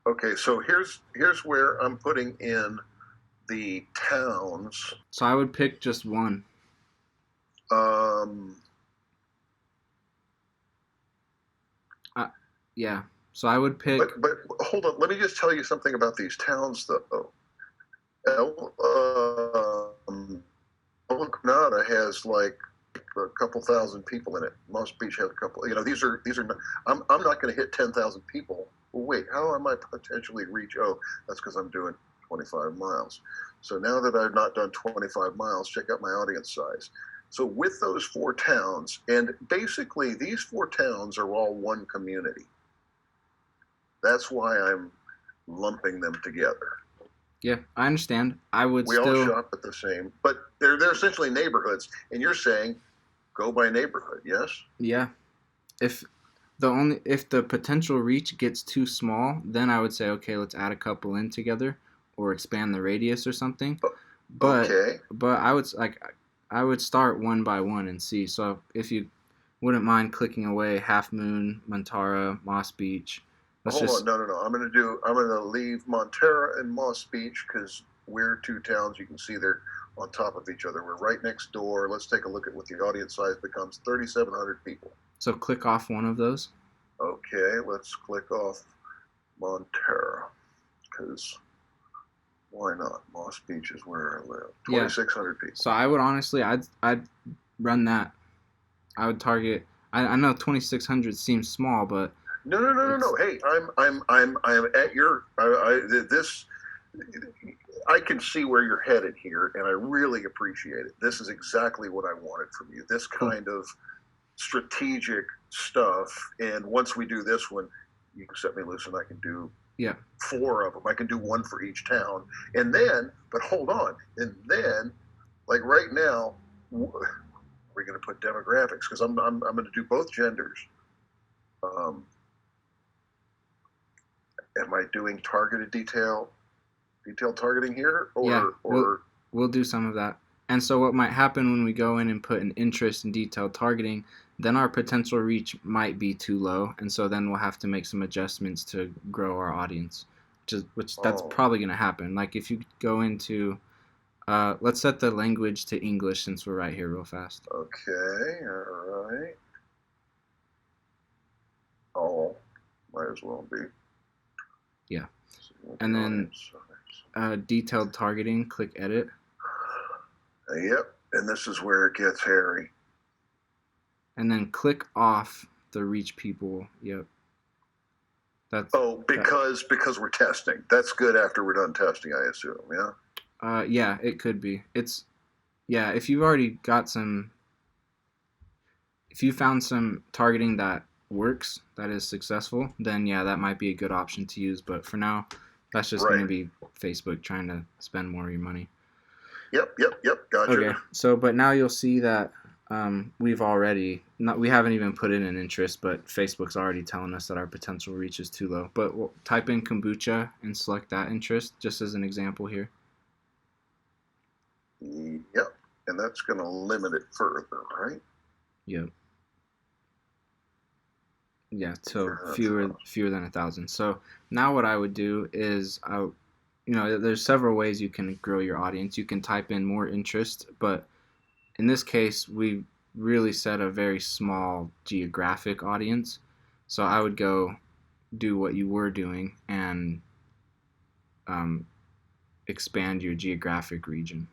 Okay, so here's where I'm putting in the towns. So I would pick just one. Um, Uh, yeah. So I would pick. but hold on, let me just tell you something about these towns though. El, El Granada has like a couple thousand people in it. Most Beach has a couple. You know, these are. Not, I'm not going to hit 10,000 people. Well, wait, how am I potentially reach? Oh, that's because I'm doing 25 miles. So now that I've not done 25 miles, check out my audience size. So with those four towns, and basically these four towns are all one community. That's why I'm lumping them together. Yeah, I understand. I would We all still. shop at the same, but they're essentially neighborhoods. And you're saying go by neighborhood, yes? Yeah. If if the potential reach gets too small, then I would say okay, let's add a couple in together, or expand the radius or something. But Okay. I would start one by one and see. So if you wouldn't mind clicking away Half Moon, Montara, Moss Beach, let's Hold on. just. No. I'm gonna leave Montera and Moss Beach because we're two towns. You can see they're on top of each other. We're right next door. Let's take a look at what the audience size becomes. 3,700 people. So click off one of those. Okay. Let's click off Montera because why not? Moss Beach is where I live. Yeah. 2,600 people. So I would honestly, I'd run that. I would target. I know 2,600 seems small, but No. it's Hey, I'm at your. This. I can see where you're headed here, and I really appreciate it. This is exactly what I wanted from you. This cool. kind of strategic stuff. And once we do this one, you can set me loose, and I can do four of them. I can do one for each town, and then. But hold on, and then, like right now, we're going to put demographics because I'm going to do both genders. Am I doing targeted detailed targeting here, we'll do some of that. And so what might happen when we go in and put an interest in detailed targeting, then our potential reach might be too low, and so then we'll have to make some adjustments to grow our audience, which that's probably going to happen. Like if you go into let's set the language to English since we're right here real fast. Okay, all right. Oh, might as well be. Yeah. And then detailed targeting, click edit. Yep, and this is where it gets hairy. And then click off the reach people. Yep. That's because we're testing. That's good after we're done testing, I assume, yeah? Yeah, it could be. If you've already got if you found some targeting that works, that is successful, then yeah, that might be a good option to use. But for now, that's just going to be Facebook trying to spend more of your money. Yep. Gotcha. Okay, so but now you'll see that we haven't even put in an interest, but Facebook's already telling us that our potential reach is too low. But we'll type in kombucha and select that interest just as an example here. Yep, and that's going to limit it further, right? Yep. Yeah, so fewer than 1,000. So now what I would do is there's several ways you can grow your audience. You can type in more interest, but in this case, we really set a very small geographic audience. So I would go do what you were doing and expand your geographic region.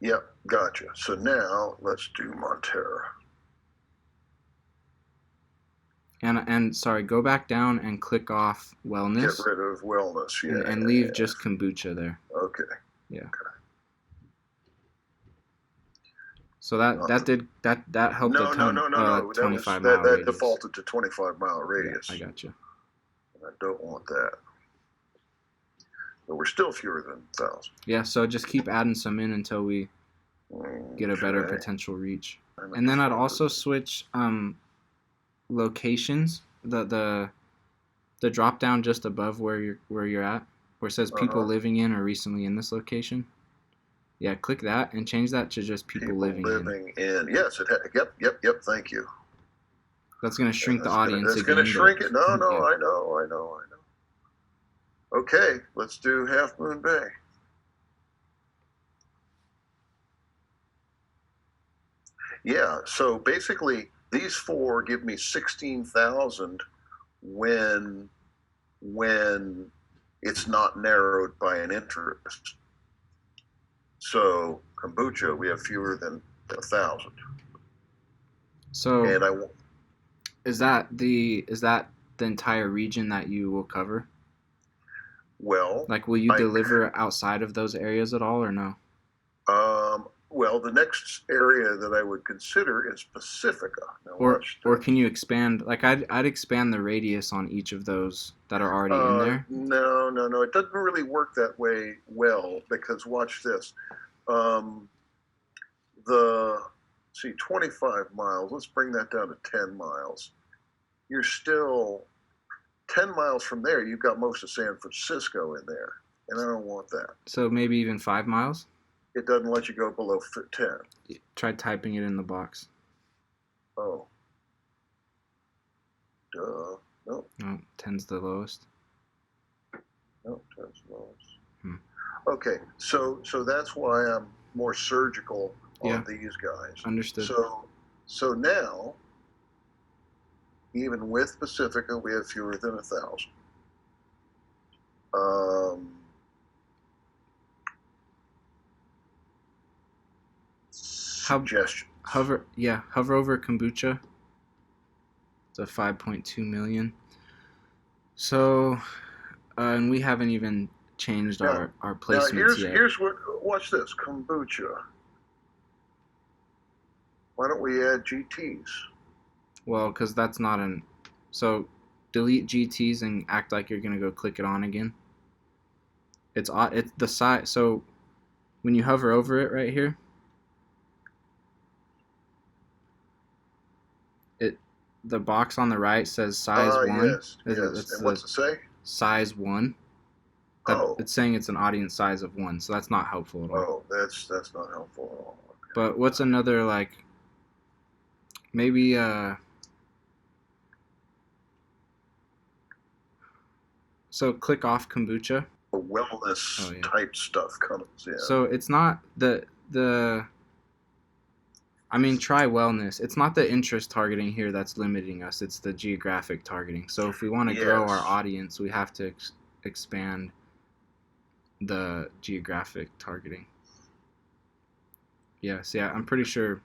Yep, gotcha. So now let's do Montera. And sorry, go back down and click off wellness. Get rid of wellness, yeah. And leave just kombucha there. Okay. Yeah. Okay. So that helped a ton. No. 25 mile that radius. defaulted to 25-mile radius. Yeah, I got you. I don't want that. But we're still fewer than 1,000. Yeah, so just keep adding some in until we get a better potential reach. And then I'd also switch locations. The drop down just above where you're at, where it says people living in or recently in this location. Yeah, click that and change that to just people living in. Yes, yep. Thank you. That's going to shrink the audience. That's going to shrink it. No, I know. Okay, let's do Half Moon Bay. Yeah, so basically these four give me 16,000 when when it's not narrowed by an interest. So kombucha, we have fewer than 1,000. So And I is that the entire region that you will cover? well, Like, will you I deliver outside of those areas at all, or no? well, the next area that I would consider is Pacifica. Now Or watch or this. can you expand? Like, I'd expand the radius on each of those that are already in there. No, no, no. It doesn't really work that way well because watch this. Um, the see 25 miles. Let's bring that down to 10 miles. You're still 10 miles from there. You've got most of San Francisco in there, and I don't want that. So maybe even 5 miles. It doesn't let you go below 10. Try typing it in the box. Oh, duh. Nope, No, 10's the lowest. nope. 10's lowest. Hmm. Okay, so that's why I'm more surgical on Yeah, these guys. understood. So now, even with Pacifica, we have fewer than 1,000. Um, How suggestions. hover over kombucha. It's a 5.2 million. So, and we haven't even changed Now, our now placements yet. here's what. Watch this kombucha. Why don't we add GTs? Well, because that's not an. So, delete GTs and act like you're gonna go click it on again. It's the size. So, when you hover over it right here, it the box on the right says size one. Yes, yes. That's And the what's it say? size one. That Oh, it's saying it's an audience size of one, so that's not helpful at all. oh, that's not helpful at all. Okay. But what's another like? Maybe so click off kombucha. The wellness Oh yeah. type stuff comes in. So it's not the I mean try wellness. It's not the interest targeting here that's limiting us. It's the geographic targeting. So if we want to grow our Yes. audience, we have to expand the geographic targeting. Yes, yeah, I'm pretty sure.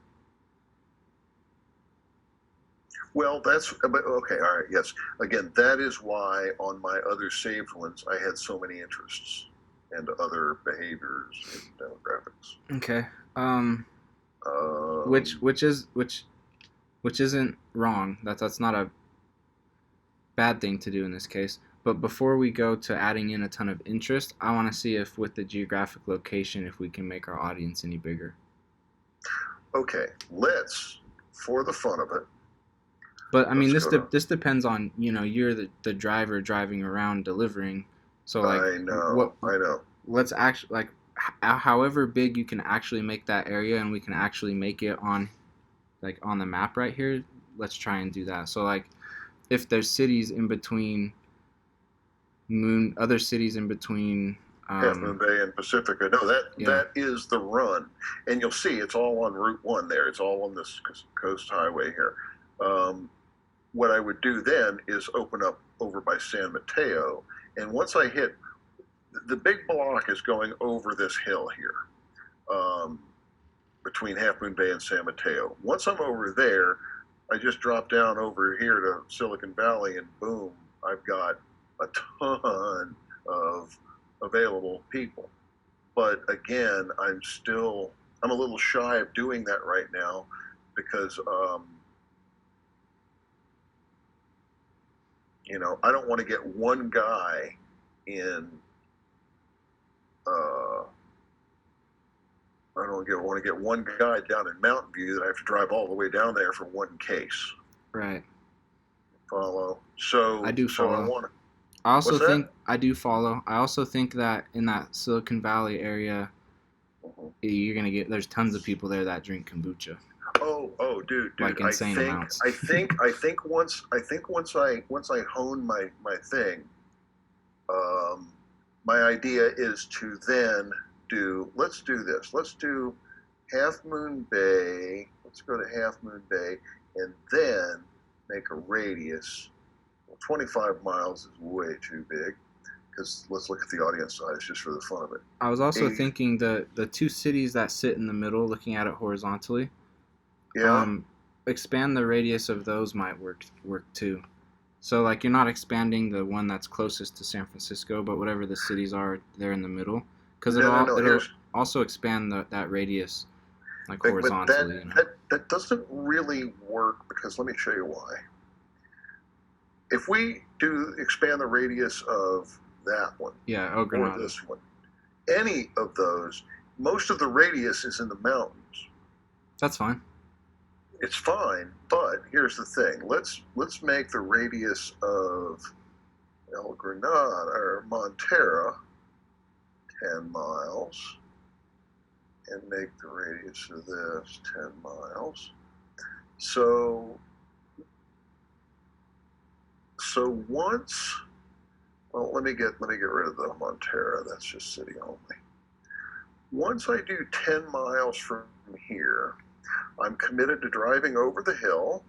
Well, that's okay. All right. Yes. Again, that is why on my other saved ones I had so many interests and other behaviors and demographics. Okay. Um, Which isn't wrong. That's not a bad thing to do in this case. But before we go to adding in a ton of interest, I want to see if with the geographic location, if we can make our audience any bigger. okay. Let's, for the fun of it, But I mean, let's go to. this depends on you're the driver driving around delivering. So like I know. what I know. let's actually like however big you can actually make that area, and we can actually make it on like on the map right here. Let's try and do that. So like if there's cities in between other cities in between. Half Moon Bay and Pacifica. No, that Yeah. that is the run, and you'll see it's all on Route One. There, it's all on this coast highway here. What I would do then is open up over by San Mateo, and once I hit the big block is going over this hill here, between Half Moon Bay and San Mateo. Once I'm over there, I just drop down over here to Silicon Valley, and boom, I've got a ton of available people. But again, I'm a little shy of doing that right now because I don't want to get one guy in. I don't want to get one guy down in Mountain View that I have to drive all the way down there for one case. Right. Follow. So I do So I follow. want to. I also What's that? think I do follow. I also think that in that Silicon Valley area, you're gonna get there's tons of people there that drink kombucha. Oh, dude. Like insane amounts. I think once I hone my thing, my idea is to then let's do this. Let's do Half Moon Bay. Let's go to Half Moon Bay and then make a radius. Well, 25 miles is way too big because let's look at the audience size just for the fun of it. I was also thinking the two cities that sit in the middle, looking at it horizontally. Yeah. Expand the radius of those might work too. So like you're not expanding the one that's closest to San Francisco, but whatever the cities are, they're in the middle, because it'll also expand that radius like horizontally. That doesn't really work because let me show you why. If we do expand the radius of that one, or this one, any of those, most of the radius is in the mountains. That's fine. It's fine, but here's the thing. Let's make the radius of El Granada or Montera 10 miles and make the radius of this 10 miles. So once, well, let me get rid of the Montera. That's just city only. Once I do 10 miles from here, I'm committed to driving over the hill,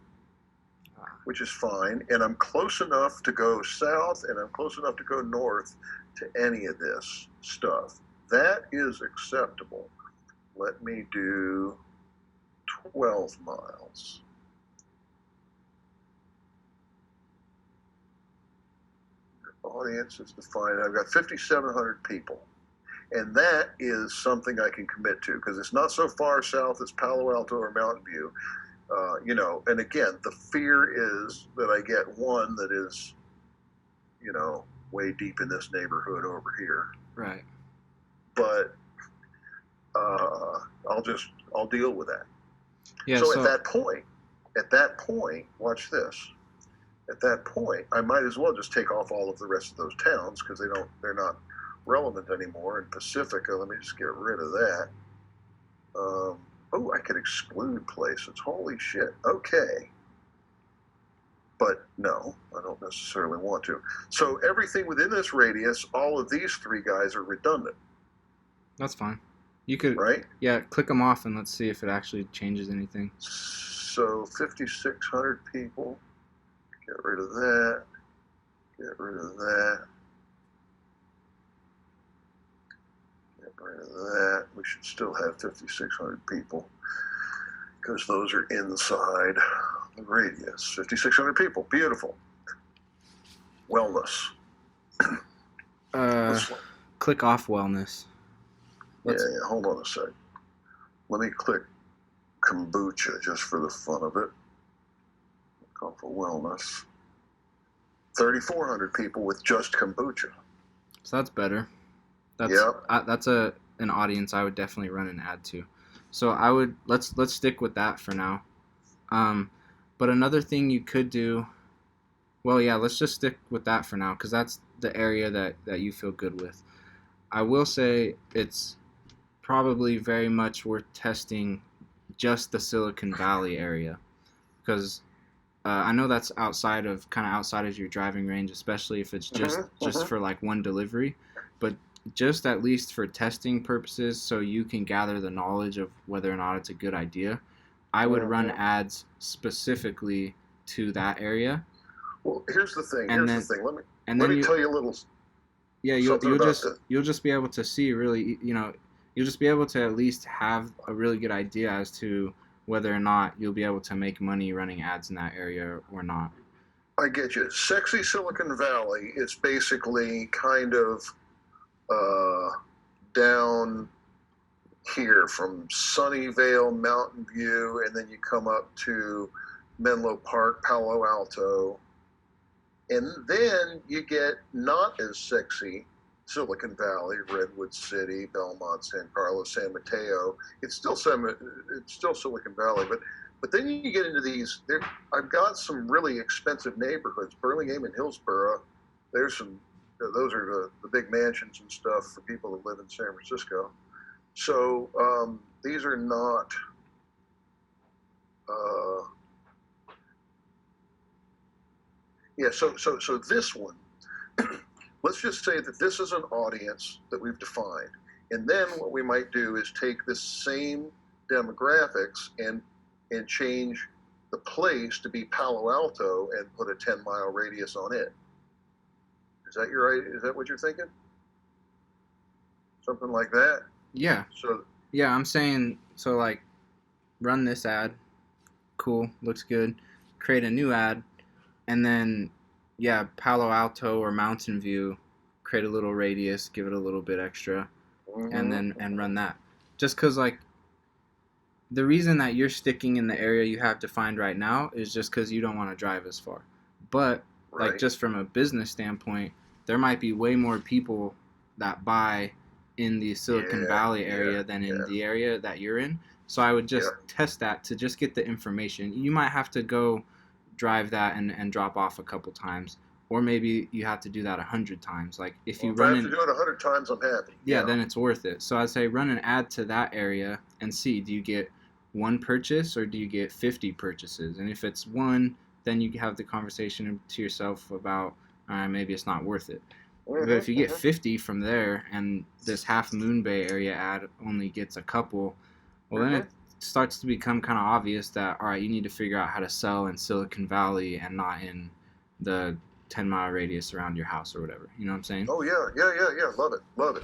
which is fine, and I'm close enough to go south and I'm close enough to go north to any of this stuff. That is acceptable. Let me do 12 miles. Audience is defined. I've got 5,700 people. And that is something I can commit to because it's not so far south as Palo Alto or Mountain View. And again, the fear is that I get one that is, way deep in this neighborhood over here. Right. But I'll deal with that. Yeah. So at that point, watch this. At that point, I might as well just take off all of the rest of those towns because they're not relevant anymore. In Pacifica, let me just get rid of that. I could exclude places. Holy shit. Okay. But no, I don't necessarily want to. So everything within this radius, all of these three guys are redundant. That's fine. You could, right? Yeah, click them off and let's see if it actually changes anything. So 5,600 people. Get rid of that. Get rid of that. Get rid of that. We should still have 5,600 people because those are inside the radius. 5,600 people. Beautiful. Wellness. Click off wellness. Yeah, hold on a sec. Let me click kombucha just for the fun of it. Call for wellness. 3,400 people with just kombucha. So that's better. That's an audience I would definitely run an ad to. So let's stick with that for now. But another thing you could do, let's just stick with that for now because that's the area that you feel good with. I will say it's probably very much worth testing just the Silicon Valley area because I know that's outside of your driving range, especially if it's just for like one delivery, but just at least for testing purposes so you can gather the knowledge of whether or not it's a good idea. I would run ads specifically to that area. Well, here's the thing. Let me tell you a little. Yeah, you'll just be able to see really, you'll just be able to at least have a really good idea as to whether or not you'll be able to make money running ads in that area or not. I get you. Sexy Silicon Valley is basically kind of down here from Sunnyvale, Mountain View, and then you come up to Menlo Park, Palo Alto, and then you get not as sexy Silicon Valley, Redwood City, Belmont, San Carlos, San Mateo. It's still Silicon Valley, but then you get into these. I've got some really expensive neighborhoods, Burlingame and Hillsborough. Those are the big mansions and stuff for people that live in San Francisco. So these are not. So this one. let's just say that this is an audience that we've defined. And then what we might do is take this same demographics and change the place to be Palo Alto and put a 10-mile radius on it. Is that what you're thinking? Something like that? Yeah. So Yeah, I'm saying so like run this ad. Cool, looks good. Create a new ad and then yeah, Palo Alto or Mountain View, create a little radius, give it a little bit extra and mm-hmm, then and mm-hmm. run that. Just cuz like the reason that you're sticking in the area you have defined right now is just cuz you don't want to drive as far. But like Right. just from a business standpoint, there might be way more people that buy in the Silicon Yeah, Valley yeah, area than in yeah, the area that you're in. So I would yeah. just test that to just get the information. You might have to go drive that and drop off a couple times, or maybe you have to do that 100 times. Like if Well, you if I run have to an do it 100 times, I'm happy. yeah, Yeah. then it's worth it. So I'd say run an ad to that area and see, do you get one purchase or do you get 50 purchases? And if it's one, then you have the conversation to yourself about maybe it's not worth it. But if you Mm-hmm, get mm-hmm, 50 from there and this Half Moon Bay area ad only gets a couple, well, then it mm-hmm. starts to become kind of obvious that, all right, you need to figure out how to sell in Silicon Valley and not in the 10-mile radius around your house or whatever. You know what I'm saying? Oh yeah, yeah, yeah, yeah. Love it, love it.